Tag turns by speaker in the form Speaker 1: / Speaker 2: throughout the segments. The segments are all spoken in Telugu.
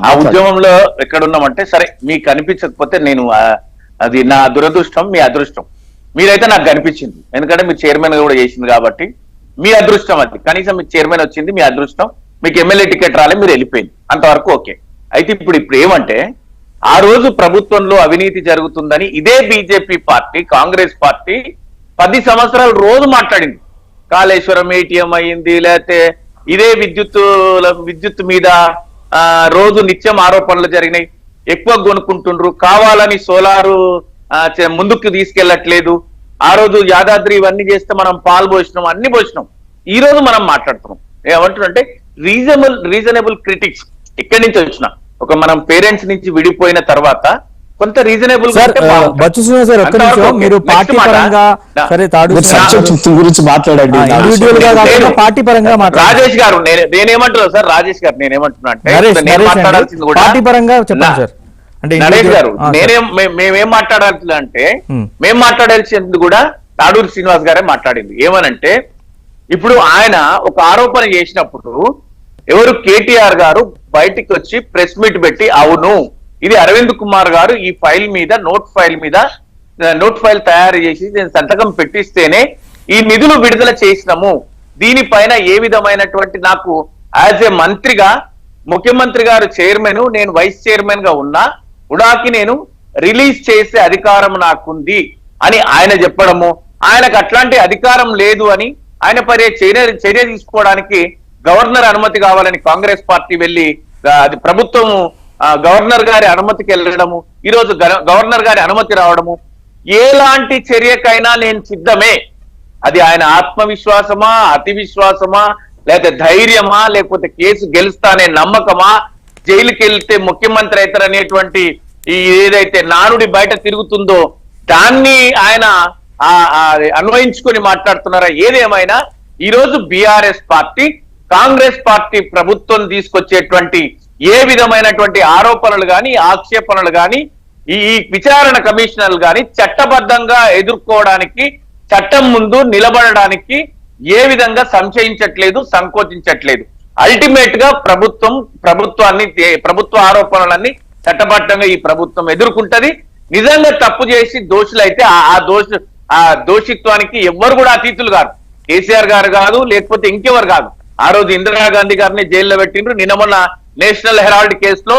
Speaker 1: ఆ ఉద్యమంలో ఎక్కడున్నామంటే సరే మీకు కనిపించకపోతే నేను అది నా దురదృష్టం, మీ అదృష్టం. మీరైతే నాకు కనిపించింది, ఎందుకంటే మీరు చైర్మన్ కూడా చేసింది కాబట్టి మీ అదృష్టం అది. కనీసం మీకు చైర్మన్ వచ్చింది, మీ అదృష్టం. మీకు ఎమ్మెల్యే టికెట్ రాలే, మీరు వెళ్ళిపోయింది, అంతవరకు ఓకే. అయితే ఇప్పుడు ఏమంటే ఆ రోజు ప్రభుత్వంలో అవినీతి జరుగుతుందని ఇదే బీజేపీ పార్టీ, కాంగ్రెస్ పార్టీ 10 సంవత్సరాలు రోజు మాట్లాడింది. కాళేశ్వరం ఏటీఎం అయ్యింది, లేకపోతే ఇదే విద్యుత్ మీద రోజు నిత్యం ఆరోపణలు జరిగినాయి. ఎక్కువ కొనుక్కుంటుండ్రు, కావాలని సోలారు ముందుకు తీసుకెళ్లట్లేదు. ఆ రోజు యాదాద్రి ఇవన్నీ చేస్తే మనం పాలు పోసినాం, అన్ని పోసినాం. ఈ రోజు మనం మాట్లాడుతున్నాం. ఏమంటున్నంటే రీజనబుల్ క్రిటిక్స్ ఇక్కడి నుంచి వచ్చిన ఒక మనం పేరెంట్స్ నుంచి విడిపోయిన తర్వాత కొంత రీజనబుల్
Speaker 2: మీరు పార్టీ పరంగా గురించి మాట్లాడండి. పార్టీ పరంగా
Speaker 1: రాజేష్ గారు నేనేమంటున్నా సార్, రాజేష్ గారు నేనేమంటున్నా అంటే నేను మాట్లాడాల్సింది కూడా
Speaker 2: పార్టీ పరంగా చెప్పండి సార్.
Speaker 1: అంటే నరేష్ గారు మేమేం మాట్లాడాల్సింది అంటే మేము మాట్లాడాల్సింది కూడా తాడూరు శ్రీనివాస్ గారే మాట్లాడింది. ఏమనంటే ఇప్పుడు ఆయన ఒక ఆరోపణ చేసినప్పుడు ఎవరు కేటీఆర్ గారు బయటికి వచ్చి ప్రెస్ మీట్ పెట్టి అవును ఇది అరవింద్ కుమార్ గారు ఈ ఫైల్ మీద నోట్ ఫైల్ తయారు చేసి నేను సంతకం పెట్టిస్తేనే ఈ నిధులు విడుదల చేసినాము, దీనిపైన ఏ విధమైనటువంటి నాకు యాజ్ ఏ మంత్రిగా ముఖ్యమంత్రి గారు చైర్మన్, నేను వైస్ చైర్మన్ గా ఉన్నా ఉడాకి నేను రిలీజ్ చేసే అధికారం నాకుంది అని ఆయన చెప్పడము, ఆయనకు అట్లాంటి అధికారం లేదు అని ఆయన పరే చర్య తీసుకోవడానికి గవర్నర్ అనుమతి కావాలని కాంగ్రెస్ పార్టీ వెళ్ళి అది ప్రభుత్వం గవర్నర్ గారి అనుమతికి వెళ్ళడము, ఈరోజు గవర్నర్ గారి అనుమతి రావడము, ఎలాంటి చర్యకైనా నేను సిద్ధమే. అది ఆయన ఆత్మవిశ్వాసమా, అతి విశ్వాసమా, లేకపోతే ధైర్యమా, లేకపోతే కేసు గెలుస్తానే నమ్మకమా, జైలుకి వెళ్తే ముఖ్యమంత్రి అవుతారనేటువంటి ఈ ఏదైతే నానుడి బయట తిరుగుతుందో దాన్ని ఆయన అన్వయించుకొని మాట్లాడుతున్నారా? ఏదేమైనా ఈరోజు బీఆర్ఎస్ పార్టీ కాంగ్రెస్ పార్టీ ప్రభుత్వం తీసుకొచ్చేటువంటి ఏ విధమైనటువంటి ఆరోపణలు కానీ ఆక్షేపణలు కానీ ఈ విచారణ కమిషనర్లు కానీ చట్టబద్ధంగా ఎదుర్కోవడానికి, చట్టం ముందు నిలబడడానికి ఏ విధంగా సంశయించట్లేదు, సంకోచించట్లేదు. అల్టిమేట్ గా ప్రభుత్వ ఆరోపణలన్నీ చట్టబద్ధంగా ఈ ప్రభుత్వం ఎదుర్కొంటది. నిజంగా తప్పు చేసి దోషులైతే ఆ దోషిత్వానికి ఎవ్వరు కూడా అతీతులు కాదు. కేసీఆర్ గారు కాదు, లేకపోతే ఇంకెవరు కాదు. ఆ రోజు ఇందిరాగాంధీ గారిని జైల్లో పెట్టిండ్రు. నిన్న మొన్న నేషనల్ హెరాల్డ్ కేసులో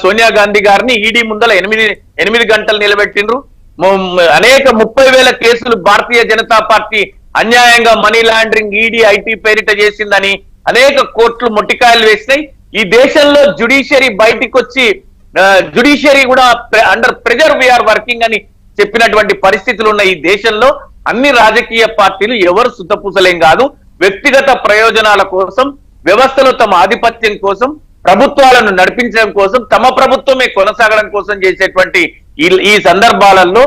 Speaker 1: సోనియా గాంధీ గారిని ఈడీ ముందల 8 గంటలు నిలబెట్టిండ్రు. అనేక 30,000 కేసులు భారతీయ జనతా పార్టీ అన్యాయంగా మనీ లాండరింగ్, ఈడీ, ఐటీ పేరిట చేసిందని అనేక కోర్టులు మొట్టికాయలు వేసినాయి. ఈ దేశంలో జ్యుడిషియరీ బయటికి వచ్చి జ్యుడిషియరీ కూడా అండర్ ప్రెజర్ వీఆర్ వర్కింగ్ అని చెప్పినటువంటి పరిస్థితులు ఉన్న ఈ దేశంలో అన్ని రాజకీయ పార్టీలు ఎవరు సుత్తపూసలేం కాదు. వ్యక్తిగత ప్రయోజనాల కోసం, వ్యవస్థలో తమ ఆధిపత్యం కోసం, ప్రభుత్వాలను నడిపించడం కోసం, తమ ప్రభుత్వమే కొనసాగడం కోసం చేసేటువంటి ఈ సందర్భాలలో